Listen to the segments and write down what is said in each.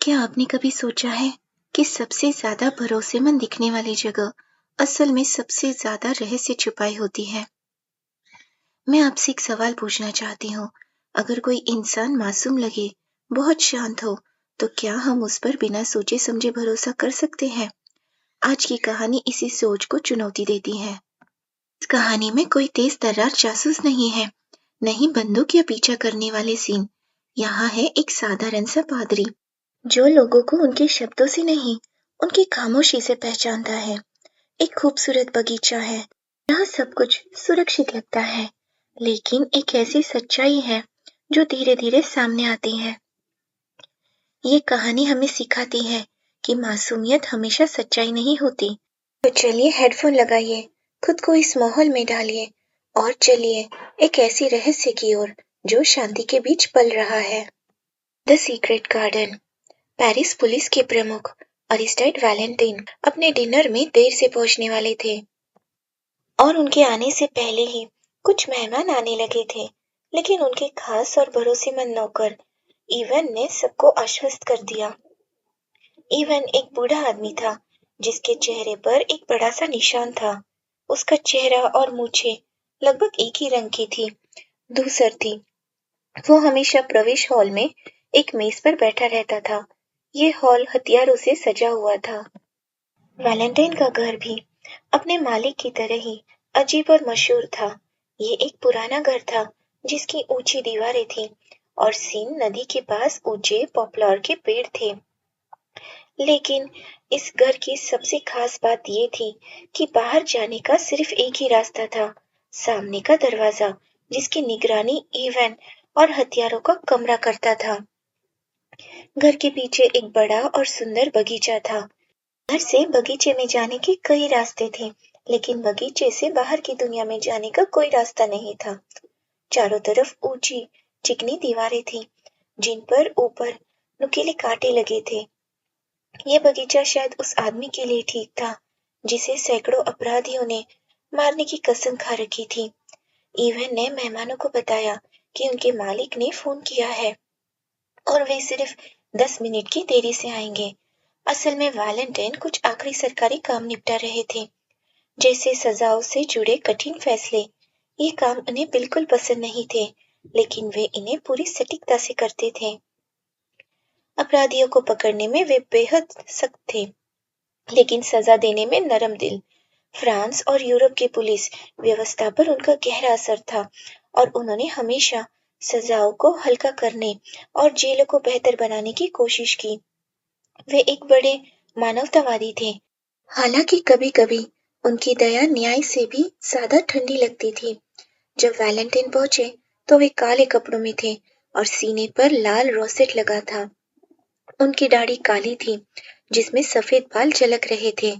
क्या आपने कभी सोचा है कि सबसे ज्यादा भरोसेमंद दिखने वाली जगह असल में सबसे ज्यादा रहस्य छुपाई होती है? मैं आपसे एक सवाल पूछना चाहती हूँ। अगर कोई इंसान मासूम लगे, बहुत शांत हो, तो क्या हम उस पर बिना सोचे समझे भरोसा कर सकते हैं? आज की कहानी इसी सोच को चुनौती देती है। इस कहानी में कोई तेज तर्रार जासूस नहीं है, नहीं बंदूक या पीछा करने वाले सीन। यहाँ है एक साधारण सा पादरी जो लोगों को उनके शब्दों से नहीं, उनकी खामोशी से पहचानता है। एक खूबसूरत बगीचा है, जहाँ सब कुछ सुरक्षित लगता है, लेकिन एक ऐसी सच्चाई है जो धीरे धीरे सामने आती है। ये कहानी हमें सिखाती है कि मासूमियत हमेशा सच्चाई नहीं होती। तो चलिए हेडफोन लगाइए, खुद को इस माहौल में डालिए और चलिए एक ऐसी रहस्य की ओर जो शांति के बीच पल रहा है। The secret garden. Paris police के प्रमुख अरिस्टाइड वैलेंटाइन अपने डिनर में देर से पहुंचने वाले थे और उनके आने से पहले ही कुछ मेहमान आने लगे थे। लेकिन उनके खास और भरोसेमंद नौकर इवन ने सबको आश्वस्त कर दिया। इवन एक बूढ़ा आदमी था जिसके चेहरे पर एक बड़ा सा निशान था। उसका चेहरा और मूछें लगभग एक ही रंग की थी, धूसर थी। वो हमेशा प्रवेश हॉल में एक मेज पर बैठा रहता था। ये हॉल हथियारों से सजा हुआ था। वैलेंटाइन का घर भी अपने मालिक की तरह ही अजीब और मशहूर था। ये एक पुराना घर था जिसकी ऊंची दीवारें थीं और सीन नदी के पास ऊंचे पॉपुलर के पेड़ थे। लेकिन इस घर की सबसे खास बात ये थी कि बाहर जाने का सिर्फ एक ही रास्ता था, सामने का दरवाजा, जिसकी निगरानी इवन और हथियारों का कमरा करता था। घर के पीछे एक बड़ा और सुंदर बगीचा था। घर से बगीचे में जाने के कई रास्ते थे, लेकिन बगीचे से बाहर की दुनिया में जाने का कोई रास्ता नहीं था। चारों तरफ ऊंची चिकनी दीवारें थीं, जिन पर ऊपर नुकीले कांटे लगे थे। ये बगीचा शायद उस आदमी के लिए ठीक था जिसे सैकड़ों अपराधियों ने मारने की कसम खा रखी थी। इवन ने मेहमानों को बताया कि उनके मालिक ने फोन किया है और वे सिर्फ 10 मिनट की देरी से आएंगे। असल में वैलेंटाइन कुछ आखिरी सरकारी काम निपटा रहे थे, जैसे सजाओं से जुड़े कठिन फैसले। ये काम उन्हें बिल्कुल पसंद नहीं थे, लेकिन वे इन्हें पूरी सटीकता से करते थे। अपराधियों को पकड़ने में वे बेहद सख्त थे, लेकिन सजा देने में नरम दिल। फ्रांस और यूरोप की पुलिस व्यवस्था पर उनका गहरा असर था और उन्होंने हमेशा सजाओं को हल्का करने और जेलों को बेहतर बनाने की कोशिश की। वे एक बड़े मानवतावादी थे, हालांकि कभी-कभी उनकी दया न्याय से भी ज्यादा ठंडी लगती थी। जब वैलेंटाइन पहुंचे तो वे काले कपड़ों में थे और सीने पर लाल रोसेट लगा था। उनकी दाढ़ी काली थी, जिसमें सफेद बाल झलक रहे थे।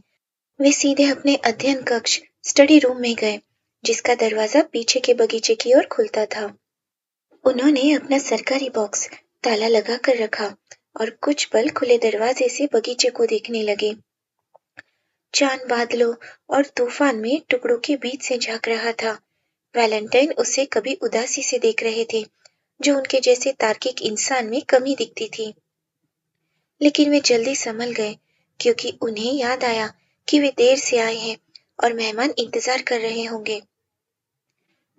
वे सीधे अपने अध्ययन कक्ष स्टडी रूम में गए, जिसका दरवाजा पीछे के बगीचे की ओर खुलता था। उन्होंने अपना सरकारी बॉक्स ताला लगा कर रखा और कुछ पल खुले दरवाजे से बगीचे को देखने लगे। चांद बादलों और तूफान में टुकड़ों के बीच से झांक रहा था। वैलेंटाइन उसे कभी उदासी से देख रहे थे, जो उनके जैसे तार्किक इंसान में कमी दिखती थी। लेकिन वे जल्दी संभल गए, क्योंकि उन्हें याद आया कि वे देर से आए हैं और मेहमान इंतजार कर रहे होंगे।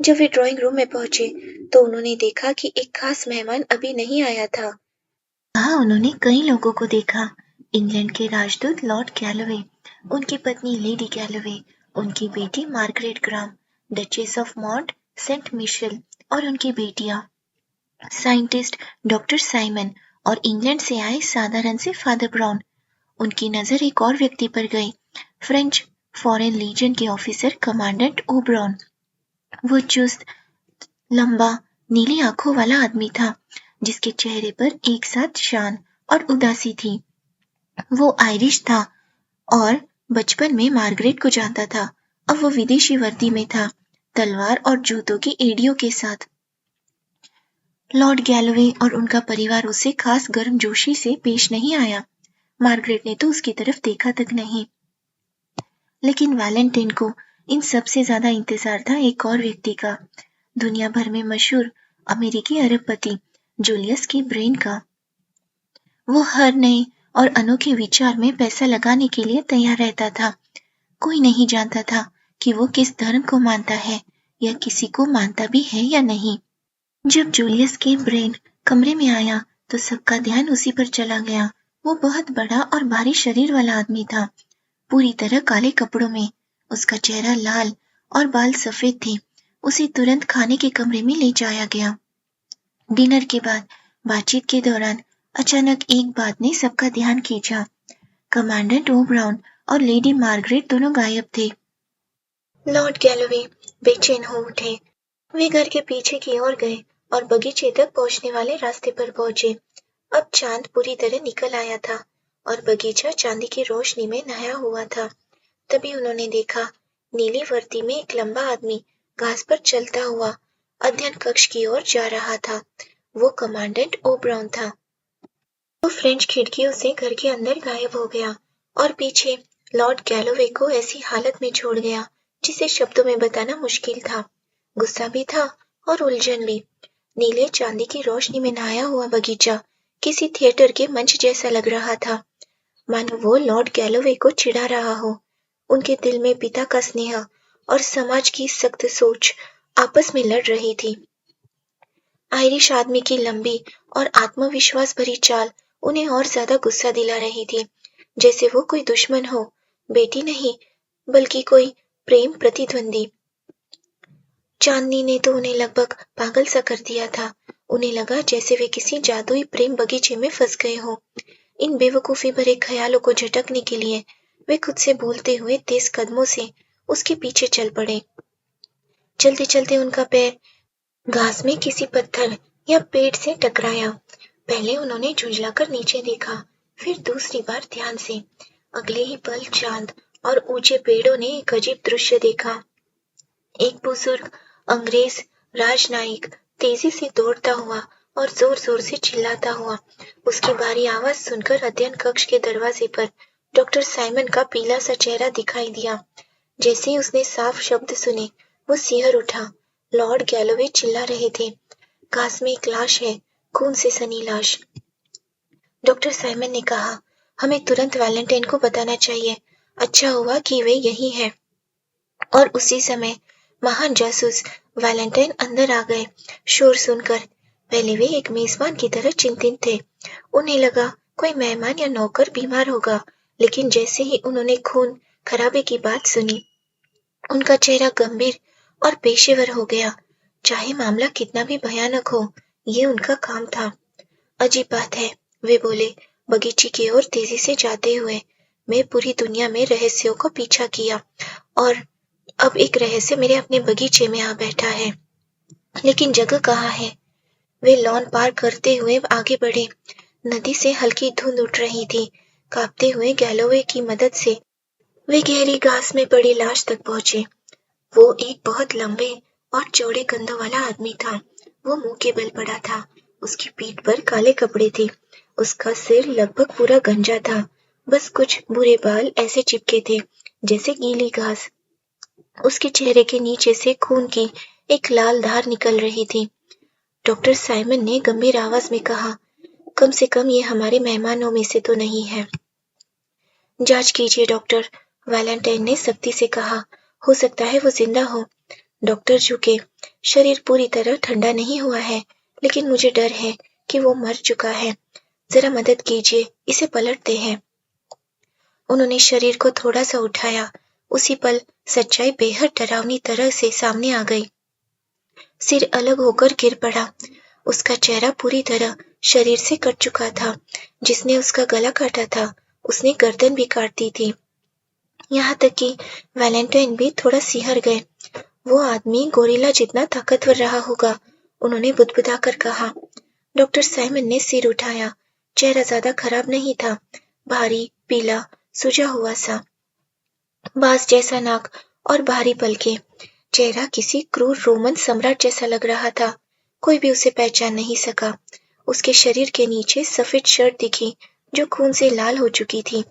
जब वे ड्राइंग रूम में पहुंचे तो उन्होंने देखा कि एक खास मेहमान अभी नहीं आया था। वहाँ उन्होंने कई लोगों को देखा। इंग्लैंड के राजदूत लॉर्ड गैलोवे, उनकी पत्नी लेडी गैलोवे, उनकी बेटी Margaret Graham, duchess of Mont Saint Michel और उनकी बेटियां, साइंटिस्ट डॉक्टर साइमन और इंग्लैंड से आए साधारण से फादर ब्राउन। उनकी नजर एक और व्यक्ति पर गई, फ्रेंच फॉरेन लीजन के ऑफिसर कमांडेंट ओब्रॉन। वो चुस्त, लंबा, नीली आंखों वाला आदमी था, जिसके चेहरे पर एक साथ शान और उदासी थी। वो आयरिश था और बचपन में मार्गरेट को जानता था। अब वो विदेशी वर्दी में था, तलवार और जूतों की एड़ियों के साथ। लॉर्ड गैलोवे और उनका परिवार उसे खास गर्मजोशी से पेश नहीं आया। मार्गरेट ने तो उसकी तरफ देखा तक नहीं। लेकिन वैलेंटाइन को इन सबसे ज्यादा इंतजार था एक और व्यक्ति का, दुनिया भर में मशहूर अमेरिकी अरबपति जूलियस की ब्रेन का। वो हर नए और अनोखे विचार में पैसा लगाने के लिए तैयार रहता था। कोई नहीं जानता था कि वो किस धर्म को मानता है या किसी को मानता भी है या नहीं। जब जूलियस के ब्रेन कमरे में आया तो सबका ध्यान उसी पर चला गया। वो बहुत बड़ा और भारी शरीर वाला आदमी था, पूरी तरह काले कपड़ों में। उसका चेहरा लाल और बाल सफेद थे। उसे तुरंत खाने के कमरे में ले जाया गया। डिनर के बाद बातचीत के दौरान अचानक एक बात ने सबका ध्यान खींचा। कमांडेंट ओब्राउन और लेडी मार्गरेट दोनों गायब थे। लॉर्ड गैलोवे बेचैन हो उठे। वे घर के पीछे की ओर गए और बगीचे तक पहुंचने वाले रास्ते पर पहुंचे। अब चांद पूरी तरह निकल आया था और बगीचा चांदी की रोशनी में नहाया हुआ था। तभी उन्होंने देखा, नीली वर्दी में एक लंबा आदमी घास पर चलता हुआ अध्ययन कक्ष की ओर जा रहा था। वो कमांडेंट ओब्राउन था। वो फ्रेंच खिड़कियों से घर के अंदर गायब हो गया और पीछे लॉर्ड गैलोवे को ऐसी हालत में छोड़ गया जिसे शब्दों में बताना मुश्किल था। गुस्सा भी था और उलझन भी। नीले चांदी की रोशनी में नहाया हुआ बगीचा किसी थिएटर के मंच जैसा लग रहा था, मानो वो लॉर्ड गैलोवे को चिढ़ा रहा हो। उनके दिल में पिता का स्नेह और समाज की सख्त सोच आपस में लड़ रही थी। आयरिश आदमी की लंबी और आत्मविश्वास भरी चाल उन्हें और ज्यादा गुस्सा दिला रही थी, जैसे वो कोई दुश्मन हो, बेटी नहीं, बल्कि कोई प्रेम प्रतिद्वंदी। चांदनी ने तो उन्हें लगभग पागल सा कर दिया था। उन्हें लगा जैसे वे किसी जादुई प्रेम बगीचे में फंस गए हों। इन बेवकूफी भरे ख्यालों को झटकने के लिए वे खुद से बोलते हुए तेज कदमों से उसके पीछे चल पड़े। चलते चलते उनका पैर घास में किसी पत्थर या पेड़ से टकराया। पहले उन्होंने झुंझलाकर नीचे देखा, फिर दूसरी बार ध्यान से। अगले ही पल चांद और ऊंचे पेड़ों ने एक अजीब दृश्य देखा। एक बुजुर्ग अंग्रेज राजनायिक तेजी से दौड़ता हुआ और जोर जोर से चिल्लाता हुआ। उसकी भारी आवाज सुनकर अध्ययन कक्ष के दरवाजे पर डॉक्टर साइमन का पीला सा चेहरा दिखाई दिया। जैसे ही उसने साफ शब्द सुने, वो सिहर उठा। लॉर्ड गैलोवे चिल्ला रहे थे, घास में एक लाश है, खून से सनी लाश। डॉक्टर साइमन ने कहा, हमें तुरंत वैलेंटाइन को बताना चाहिए। अच्छा हुआ कि वे यही है। और उसी समय महान जासूस वैलेंटाइन अंदर आ गए। शोर सुनकर पहले वे एक मेजबान की तरह चिंतित थे। उन्हें लगा कोई मेहमान या नौकर बीमार होगा, लेकिन जैसे ही उन्होंने खून खराबे की बात सुनी, उनका चेहरा गंभीर और पेशेवर हो गया। चाहे मामला कितना भी भयानक हो, ये उनका काम था। अजीब बात है, वे बोले, बगीचे की ओर तेजी से जाते हुए। मैं पूरी दुनिया में रहस्यों को पीछा किया और अब एक रहस्य मेरे अपने बगीचे में आ बैठा है, लेकिन जगह कहाँ है? वे लॉन पार करते हुए आगे बढ़े। नदी से हल्की धुंध उठ रही थी। कांपते हुए गैलोवे की मदद से वे गहरी घास में पड़ी लाश तक पहुंचे। वो एक बहुत लंबे और चौड़े कंधों वाला आदमी था। वो मुंह के बल पड़ा था। उसकी पीठ पर काले कपड़े थे। उसका सिर लगभग पूरा गंजा था। बस कुछ बुरे बाल ऐसे चिपके थे जैसे गीली घास। उसके चेहरे के नीचे से खून की एक लाल धार निकल रही थी। डॉक्टर साइमन ने गंभीर आवाज में कहा, कम से कम ये हमारे मेहमानों में से तो नहीं है। जांच कीजिए डॉक्टर, वैलेंटाइन ने सख्ती से कहा। हो सकता है वो जिंदा हो। डॉक्टर झुके। शरीर पूरी तरह ठंडा नहीं हुआ है, लेकिन मुझे डर है कि वो मर चुका है। जरा मदद कीजिए, इसे पलटते हैं। उन्होंने शरीर को थोड़ा सा उठाया। उसी पल सच्चाई बेहद डरावनी तरह से सामने आ गई। सिर अलग होकर गिर पड़ा। उसका चेहरा पूरी तरह शरीर से कट चुका था। जिसने उसका गला काटा था, उसने गर्दन भी काट दी थी। यहाँ तक कि वैलेंटाइन भी थोड़ा सिहर गए। वो आदमी गोरिल्ला जितना ताकतवर रहा होगा, उन्होंने बुदबुदाकर कहा। डॉक्टर साइमन ने सिर उठाया। चेहरा ज्यादा खराब नहीं था, भारी, पीला, सूजा हुआ सा, बांस जैसा नाक और भारी पलके। चेहरा किसी क्रूर रोमन सम्राट जैसा लग रहा था। कोई भी उसे पहचान नहीं सका। उसके शरीर के नीचे सफेद शर्ट दिखी जो खून से लाल हो चुकी थी।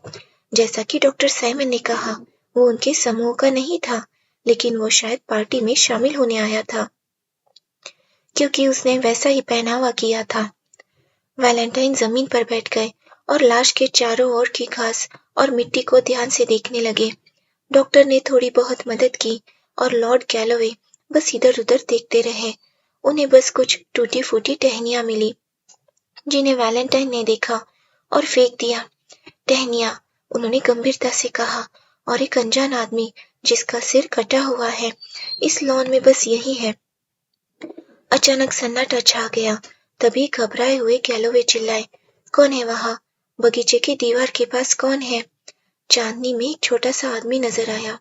जैसा कि डॉक्टर साइमन ने कहा, वो उनके समूह का नहीं था, लेकिन वो शायद पार्टी में शामिल होने आया था, क्योंकि उसने वैसा ही पहनावा किया था। वैलेंटाइन जमीन पर बैठ गए और लाश के चारों ओर की घास और मिट्टी को ध्यान से देखने लगे। डॉक्टर ने थोड़ी बहुत मदद की और लॉर्ड गैलोवे बस इधर-उधर देखते रहे। उन्हें बस कुछ टूटी-फूटी टहनियां मिली, जिन्हें वैलेंटाइन ने देखा और फेंक दिया। टहनियां, उन्होंने गंभीरता से कहा, और एक अनजान आदमी जिसका सिर कटा हुआ है, इस लॉन में बस यही है। अचानक सन्नाटा छा गया। तभी घबराए हुए गैलोवे चिल्लाए, कौन है वहां? बगीचे की दीवार के पास कौन है? चांदनी में एक छोटा सा आदमी नजर आया,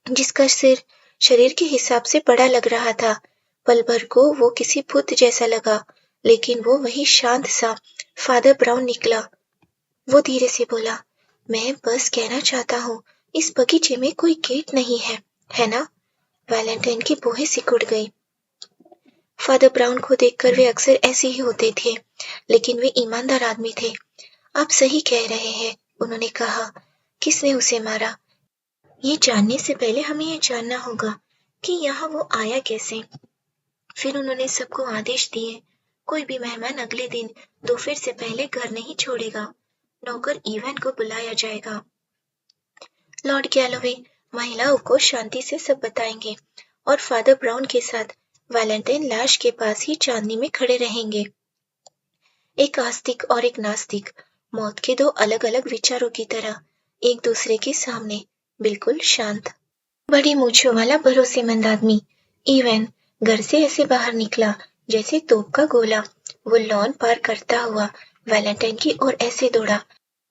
जिसका सिर शरीर के हिसाब से बड़ा लग रहा था। पल भर को वो किसी भूत जैसा लगा, लेकिन वो वही शांत सा फादर ब्राउन निकला। वो धीरे से बोला, मैं बस कहना चाहता हूँ, इस बगीचे में कोई गेट नहीं है ना? वैलेंटाइन की भौहें सिकुड़ गई। फादर ब्राउन को देखकर वे अक्सर ऐसे ही होते थे, लेकिन वे ईमानदार आदमी थे। आप सही कह रहे हैं, उन्होंने कहा। किसने उसे मारा? ये जानने से पहले हमें ये जानना होगा कि यहाँ वो आया कैसे। फिर उन्होंने सबको आदेश दिए, कोई भी मेहमान अगले दिन दोपहर से पहले घर नहीं छोड़ेगा। नौकर इवन को बुलाया जाएगा। लॉर्ड गैलोवे महिलाओं को शांति से सब बताएंगे और फादर ब्राउन के साथ वैलेंटाइन लाश के पास ही चांदनी में खड़े रहेंगे। एक आस्तिक और एक नास्तिक, मौत के दो अलग अलग विचारों की तरह, एक दूसरे के सामने, बिल्कुल शांत। बड़ी मूंछों वाला भरोसेमंद आदमी इवन घर से ऐसे बाहर निकला जैसे तोप का गोला। वो लॉन पार करता हुआ वैलेंटाइन की ओर ऐसे दौड़ा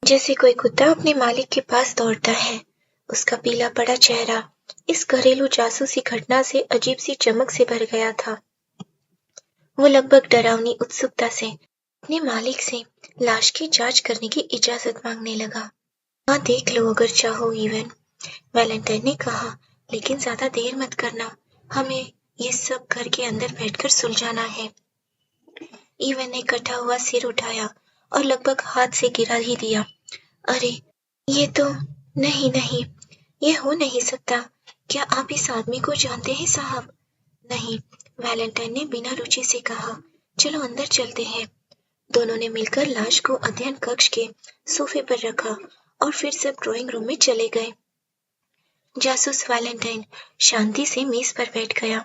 जैसे कोई कुत्ता अपने मालिक के पास दौड़ता है। उसका पीला पड़ा चेहरा इस घरेलू जासूसी घटना से अजीब सी चमक से भर गया था। वो लगभग डरावनी उत्सुकता से अपने मालिक से लाश की जांच करने की इजाजत मांगने लगा। हाँ, देख लो अगर चाहो इवन, वैलेंटाइन ने कहा, लेकिन ज्यादा देर मत करना, हमें ये सब घर के अंदर बैठकर सुलझाना है। इवन ने कटा हुआ सिर उठाया और लगभग हाथ से गिरा ही दिया। अरे, ये तो नहीं नहीं, ये हो नहीं सकता। क्या आप इस आदमी को जानते हैं साहब? नहीं, वैलेंटाइन ने बिना रुचि से कहा। चलो अंदर चलते हैं। दोनों ने मिलकर लाश को अध्ययन कक्ष के सोफे पर रखा और फिर सब ड्राइंग रूम में चले गए। जासूस वैलेंटाइन शांति से मेज पर बैठ गया।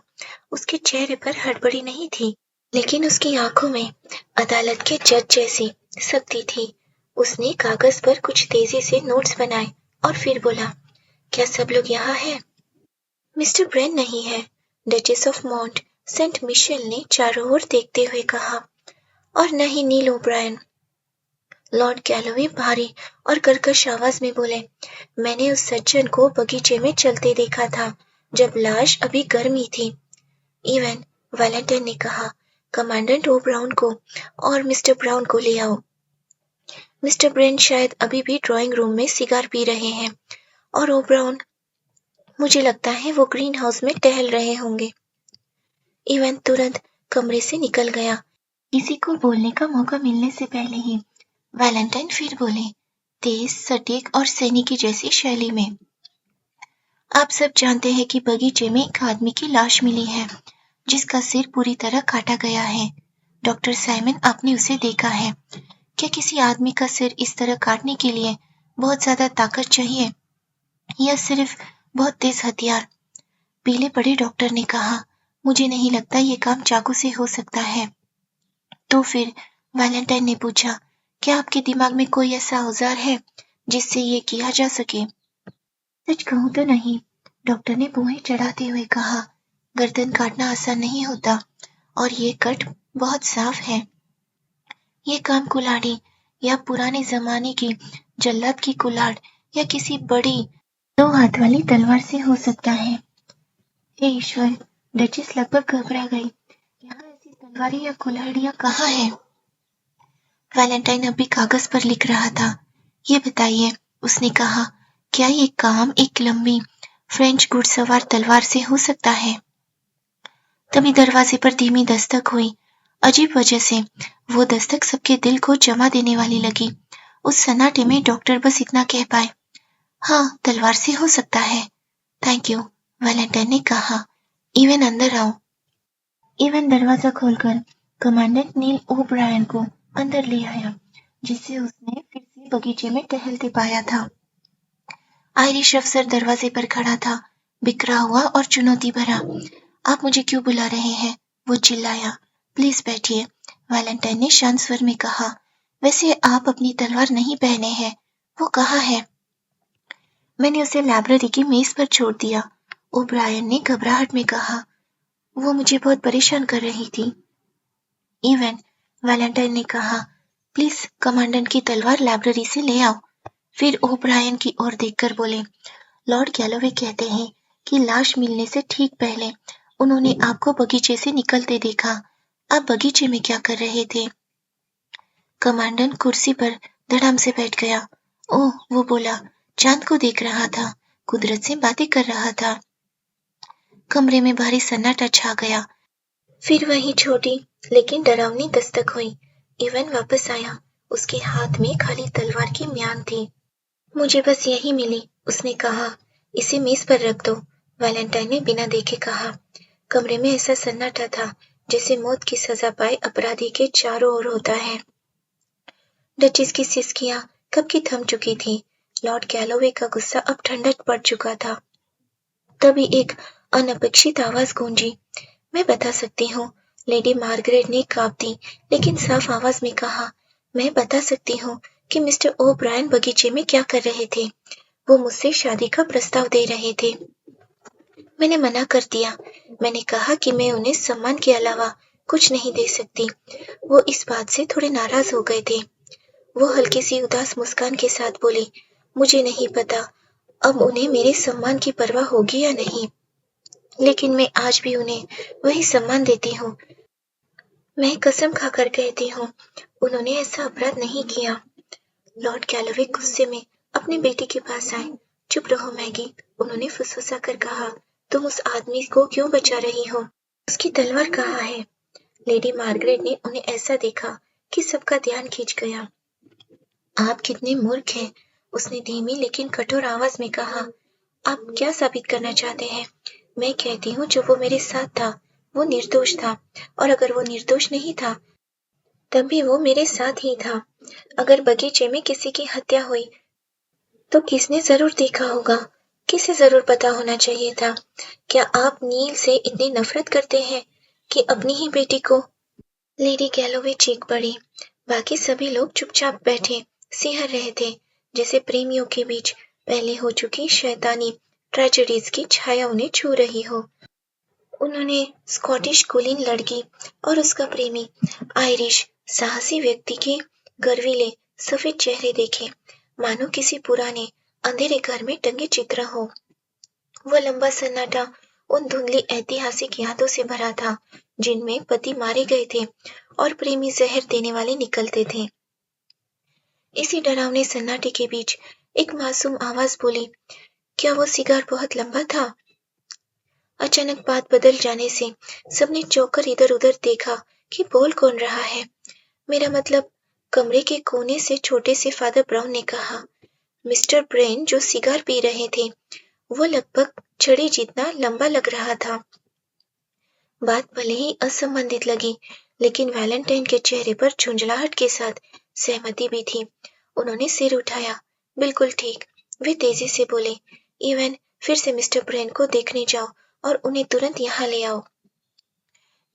उसके चेहरे पर हड़बड़ी नहीं थी, लेकिन उसकी आंखों में अदालत के जज जैसी सख्ती थी। उसने कागज पर कुछ तेजी से नोट्स बनाए और फिर बोला, क्या सब लोग यहाँ हैं? मिस्टर ब्रेन नहीं है, duchess of Mont Saint Michel ने चारों ओर देखते हुए कहा, और न ही नील ओब्रायन। लॉर्ड गैलोवे भारी और कर्कश आवाज में बोले, मैंने उस सज्जन को बगीचे में चलते देखा था जब लाश अभी गर्म ही थी। इवन, वैलेंटाइन ने कहा, कमांडेंट ओब्राउन को और मिस्टर ब्राउन को ले आओ। मिस्टर ब्रेन शायद अभी भी ड्राइंग रूम में सिगार पी रहे हैं और ओब्राउन, मुझे लगता है वो ग्रीन हाउस में टहल रहे होंगे। इवन तुरंत कमरे से निकल गया, किसी को बोलने का मौका मिलने से पहले ही। वैलेंटाइन फिर बोले, तेज, सटीक और सैनिकी जैसी शैली में, आप सब जानते हैं कि बगीचे में एक आदमी की लाश मिली है जिसका सिर पूरी तरह काटा गया है। डॉक्टर साइमन, आपने उसे देखा है। क्या किसी आदमी का सिर इस तरह काटने के लिए बहुत ज्यादा ताकत चाहिए या सिर्फ बहुत तेज हथियार? पीले पड़े डॉक्टर ने कहा, मुझे नहीं लगता ये काम चाकू से हो सकता है। तो फिर? वैलेंटाइन ने पूछा, क्या आपके दिमाग में कोई ऐसा औजार है जिससे ये किया जा सके? सच कहूं तो नहीं, डॉक्टर ने भुएं चढ़ाते हुए कहा। गर्दन काटना आसान नहीं होता और ये कट बहुत साफ है। ये काम कुल्हाड़ी या पुराने जमाने की जल्लाद की कुल्हाड़ या किसी बड़ी 2 हाथ वाली तलवार से हो सकता है। हे ईश्वर, डचेस लगभग घबरा गई। यहाँ ऐसी तलवारें या कुल्हाड़ियां कहाँ हैं? वैलेंटाइन अभी कागज पर लिख रहा था। ये बताइए, उसने कहा, क्या ये काम एक लंबी फ्रेंच घुड़सवार तलवार से हो सकता है? तभी दरवाजे पर धीमी दस्तक हुई। अजीब वजह से वो दस्तक सबके दिल को जमा देने वाली लगी। उस सन्नाटे में डॉक्टर बस इतना कह पाए, हाँ, तलवार से हो सकता है। थैंक यू, वैलेंटाइन ने कहा। इवन, अंदर आओ। इवन दरवाजा खोलकर कमांडेंट नील ओब्रायन को अंदर ले आया, जिसे उसने फिर से बगीचे में टहलते पाया था। आयरिश अफसर दरवाजे पर खड़ा था, बिखरा हुआ और चुनौती भरा। आप मुझे क्यों बुला रहे हैं? वो चिल्लाया। प्लीज बैठिए, वैलेंटाइन ने शांत स्वर में कहा। वैसे आप अपनी तलवार नहीं पहने हैं। वो कहाँ है? मैंने उसे लाइब्रेरी की मेज पर छोड़ दिया, ओब्रायन ने घबराहट में कहा। वो मुझे बहुत परेशान कर रही थी। इवन, वैलेंटाइन ने कहा, प्लीज कमांडेंट की तलवार लाइब्रेरी से ले आओ। फिर ओब्रायन की ओर देखकर बोले, लॉर्ड गैलोवे कहते हैं कि लाश मिलने से ठीक पहले उन्होंने आपको बगीचे से निकलते देखा। आप बगीचे में क्या कर रहे थे? कमांडेंट कुर्सी पर धड़ाम से बैठ गया। ओह, वो बोला, चांद को देख रहा था, कुदरत से बातें कर रहा था। कमरे में भारी सन्नाटा छा गया। फिर वही छोटी लेकिन डरावनी दस्तक हुई। इवन वापस आया। उसके हाथ में खाली तलवार की म्यान थी। मुझे बस यही मिली, उसने कहा। इसे मेज पर रख दो, वैलेंटाइन ने बिना देखे कहा। कमरे में ऐसा सन्नाटा था जैसे मौत की सजा पाए अपराधी के चारों ओर होता है। डचेस की सिसकियां कब की थम चुकी थी। लॉर्ड गैलोवे का गुस्सा अब ठंडा पड़ चुका था। तभी एक अनपेक्षित आवाज गूंजी। मैं बता सकती हूँ, लेडी मार्गरेट ने कांपती लेकिन साफ आवाज में कहा। मैं बता सकती हूँ कि मिस्टर ओब्रायन बगीचे में क्या कर रहे थे। वो मुझसे शादी का प्रस्ताव दे रहे थे। मैंने मना कर दिया। मैंने कहा कि मैं उन्हें सम्मान के अलावा कुछ नहीं दे सकती। वो इस बात से थोड़े नाराज हो गए थे। वो हल्की सी उदास मुस्कान के साथ बोली, मुझे नहीं पता अब उन्हें मेरे सम्मान की परवाह होगी या नहीं, लेकिन मैं आज भी उन्हें वही सम्मान देती हूँ। मैं कसम खाकर कहती हूँ, उन्होंने ऐसा अपराध नहीं किया। लॉर्ड गैलोवे गुस्से में अपनी बेटी के पास आए। चुप रहो मैगी, उन्होंने फुसफुसा कर कहा। तुम उस आदमी को क्यों बचा रही हो? उसकी तलवार कहाँ है? लेडी मार्गरेट ने उन्हें ऐसा देखा कि सबका ध्यान खींच गया। आप कितने मूर्ख हैं, उसने धीमी लेकिन कठोर आवाज में कहा। आप क्या साबित करना चाहते हैं? मैं कहती हूँ जो वो मेरे साथ था वो निर्दोष था, और अगर वो निर्दोष नहीं था तब भी वो मेरे साथ ही था। अगर बगीचे में किसी की हत्या हुई तो किसने जरूर देखा होगा, किसे जरूर पता होना चाहिए था। क्या आप नील से इतनी नफरत करते हैं कि अपनी ही बेटी को? लेडी गैलोवे चीख पड़ी। बाकी सभी लोग चुपचाप बैठे सिहर रहे थे, जैसे प्रेमियों के बीच पहले हो चुकी शैतानी ट्रेजेडीज की छाया उन्हें छू रही हो। उन्होंने स्कॉटिश कुलीन लड़की और उसका प्रेमी आयरिश साहसी व्यक्ति के गर्वीले सफेद चेहरे देखे, मानो किसी पुराने अंधेरे घर में टंगे चित्र हो। वो लंबा सन्नाटा उन धुंधली ऐतिहासिक यादों से भरा था जिनमें पति मारे गए थे और प्रेमी जहर देने वाले निकलते थे। इसी डरावने सन्नाटे के बीच एक मासूम आवाज बोली, क्या वो सिगार बहुत लंबा था? अचानक बात बदल जाने से सबने चौंक इधर उधर देखा कि बोल कौन रहा है। मेरा मतलब, कमरे के कोने से छोटे से फादर ब्राउन ने कहा। मिस्टर ब्रेन जो सिगार पी रहे थे, वो लगभग छड़ी जितना लंबा लग रहा था। बात भले ही असंबंधित लगी, लेकिन वैलेंटाइन के चेहरे पर झुंझलाहट के साथ सहमति भी थी। उन्होंने सिर उठाया। बिल्कुल ठीक, वे तेजी से बोले। इवन, फिर से मिस्टर ब्रेन को देखने जाओ और उन्हें तुरंत यहाँ ले आओ।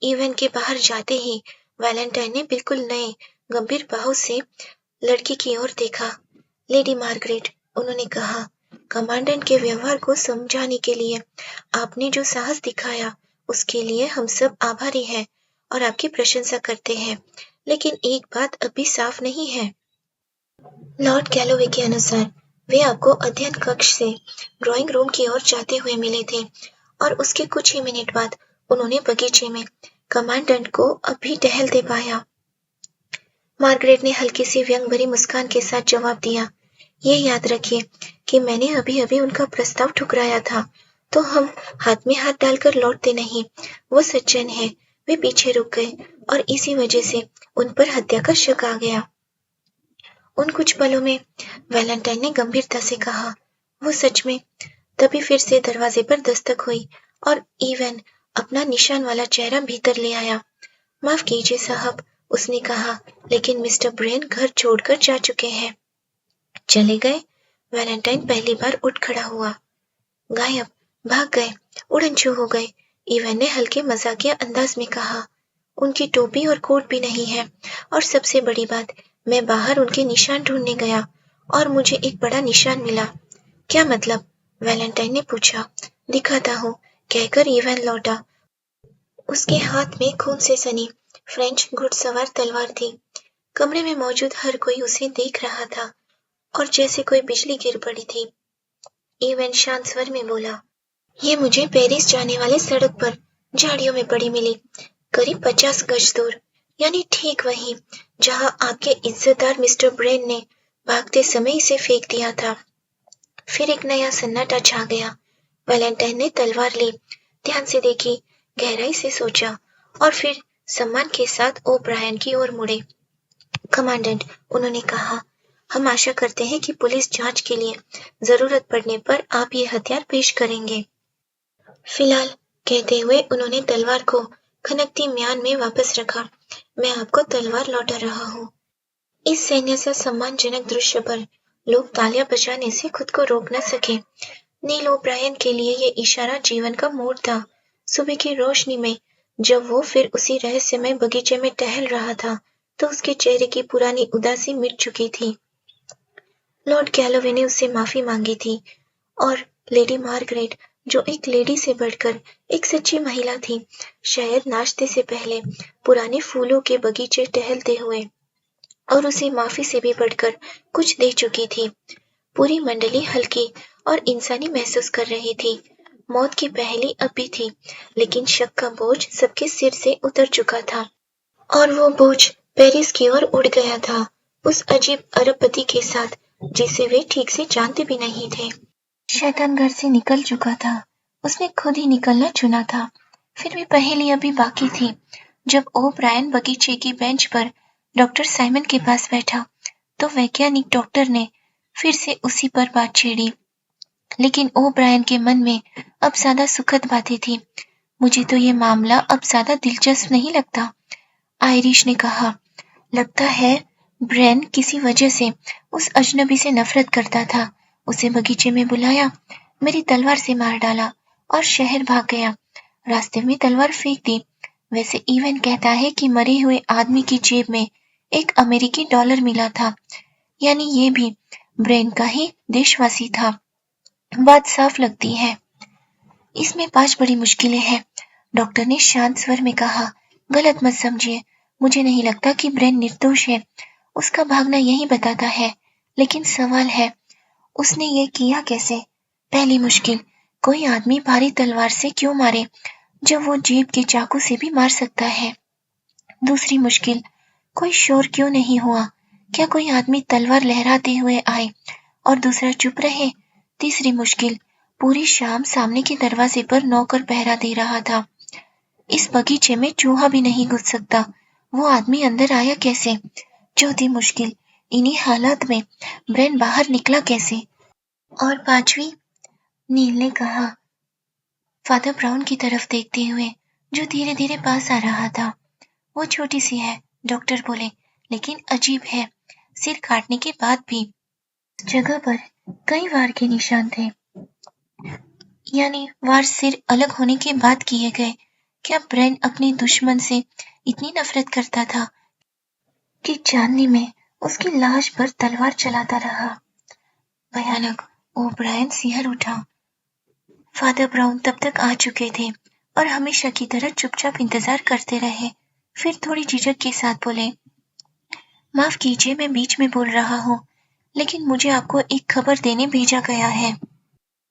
इवन के बाहर जाते ही वैलेंटाइन ने बिल्कुल नए गंभीर भाव से लड़की की ओर देखा। लेडी मार्गरेट, उन्होंने कहा, कमांडेंट के व्यवहार को समझाने के लिए आपने जो साहस दिखाया उसके लिए हम सब आभारी हैं और आपकी प्रशंसा करते हैं, लेकिन एक बात अभी साफ नहीं है। लॉर्ड गैलोवे के अनुसार वे आपको अध्ययन कक्ष से ड्राइंग रूम की ओर जाते हुए मिले थे और उसके कुछ ही मिनट बाद उन्होंने बगीचे में कमांडेंट को अभी टहलते पाया। मार्गरेट ने हल्की सी व्यंग भरी मुस्कान के साथ जवाब दिया, ये याद रखिए कि मैंने अभी अभी उनका प्रस्ताव ठुकराया था, तो हम हाथ में हाथ डालकर लौटते नहीं। वो सज्जन है, वे पीछे रुक गए और इसी वजह से उन पर हत्या का शक आ गया। उन कुछ पलों में वैलेंटाइन ने गंभीरता से कहा, वो सच में। तभी फिर से दरवाजे पर दस्तक हुई और इवन अपना निशान वाला चेहरा भीतर ले आया। माफ कीजिए साहब, उसने कहा, लेकिन मिस्टर ब्रेन घर छोड़कर जा चुके हैं। चले गए? वैलेंटाइन पहली बार उठ खड़ा हुआ। गायब, भाग गए, उड़न छू हो गए, इवन ने हल्के मजाकिया अंदाज में कहा। उनकी टोपी और कोट भी नहीं है, और सबसे बड़ी बात, मैं बाहर उनके निशान ढूंढने गया और मुझे एक बड़ा निशान मिला। क्या मतलब? वैलेंटाइन ने पूछा। दिखाता हूँ, कहकर इवन लौटा। उसके हाथ में खून से सनी फ्रेंच घुड़सवार तलवार थी। कमरे में मौजूद हर कोई उसे देख रहा था और जैसे कोई बिजली गिर पड़ी थी। इवन शांत स्वर में बोला, ये मुझे पेरिस जाने वाले सड़क पर झाड़ियों में पड़ी मिली, करीब 50 गज दूर, यानी ठीक वहीं जहां आपके इज्जतदार मिस्टर ब्रेन ने भागते समय इसे फेंक दिया था। फिर एक नया सन्नाटा छा गया। वैलेंटाइन ने तलवार ली, ध्यान से देखी, गहराई से सोचा और फिर सम्मान के साथ ओब्रायन की ओर मुड़े। कमांडेंट, उन्होंने कहा, हम आशा करते हैं कि पुलिस जांच के लिए जरूरत पड़ने पर आप ये हथियार पेश करेंगे। फिलहाल, कहते हुए उन्होंने तलवार को खनकती म्यान में वापस रखा। मैं आपको तलवार लौटा रहा हूँ। इस सैन्य से सम्मानजनक दृश्य पर लोग तालियां बजाने से खुद को रोक न सके। नील ओब्रायन के लिए ये इशारा जीवन का मोड़ था। सुबह की रोशनी में जब वो फिर उसी रहस्यमय बगीचे में टहल रहा था, तो उसके चेहरे की पुरानी उदासी मिट चुकी थी। लॉर्ड गैलोवे ने उससे माफी मांगी थी और लेडी मार्गरेट, जो एक लेडी से बढ़कर एक सच्ची महिला थी, शायद नाश्ते से पहले पुराने फूलों के बगीचे टहलते हुए और उसे माफी से भी बढ़कर कुछ दे चुकी थी। पूरी मंडली हल्की और इंसानी महसूस कर रही थी। मौत की पहेली अब भी थी, लेकिन शक का बोझ सबके सिर से उतर चुका था और वो बोझ पेरिस की ओर उड़ गया था, उस अजीब अरबपति के साथ जिसे वे ठीक से जानते भी नहीं थे। शैतान घर से निकल चुका था। उसने खुद ही निकलना चुना था। फिर भी पहेली अभी बाकी थी। जब ओब्रायन बगीचे की बेंच पर डॉक्टर साइमन के पास बैठा, तो वैज्ञानिक डॉक्टर ने फिर से उसी पर बात छेड़ी। लेकिन ओब्रायन के मन में अब ज्यादा सुखद बातें थी। मुझे तो ये मामला अब ज्यादा दिलचस्प नहीं लगता, आयरिश ने कहा। लगता है ब्रेन किसी वजह से उस अजनबी से नफरत करता था। उसे बगीचे में बुलाया, मेरी तलवार से मार डाला और शहर भाग गया। रास्ते में तलवार फेंक दी। वैसे इवन कहता है कि मरे हुए आदमी की जेब में एक अमेरिकी डॉलर मिला था, यानी ये भी ब्रेन का ही देशवासी था। बात साफ लगती है। इसमें 5 बड़ी मुश्किलें हैं, डॉक्टर ने शांत स्वर में कहा। गलत मत समझिए, मुझे नहीं लगता कि ब्रेन निर्दोष है। उसका भागना यही बताता है। लेकिन सवाल है, उसने ये किया कैसे? पहली मुश्किल, कोई आदमी भारी तलवार से क्यों मारे जब वो जेब के चाकू से भी मार सकता है? दूसरी मुश्किल, कोई शोर क्यों नहीं हुआ? क्या कोई आदमी तलवार लहराते हुए आए और दूसरा चुप रहे? तीसरी मुश्किल, पूरी शाम सामने के दरवाजे पर नौकर पहरा दे रहा था। इस बगीचे में चूहा भी नहीं घुस सकता, वो आदमी अंदर आया कैसे? चौथी मुश्किल, इन्हीं हालात में ब्रेन बाहर निकला कैसे? और पांचवी, नील ने कहा, फादर ब्राउन की तरफ देखते हुए, जो धीरे धीरे पास आ रहा था। वो छोटी सी है, डॉक्टर बोले, लेकिन अजीब है। सिर काटने के बाद भी जगह पर कई वार के निशान थे, यानी वार सिर अलग होने के बाद किए गए। क्या ब्रेन अपने दुश्मन से इतनी नफरत करता था कि चांदनी में उसकी लाश पर तलवार चलाता रहा? भयानक। ओब्रायन सिहर उठा। फादर ब्राउन तब तक आ चुके थे और हमेशा की तरह चुपचाप इंतजार करते रहे। फिर थोड़ी झिझक के साथ बोले, माफ कीजिए, मैं बीच में बोल रहा हूँ, लेकिन मुझे आपको एक खबर देने भेजा गया है।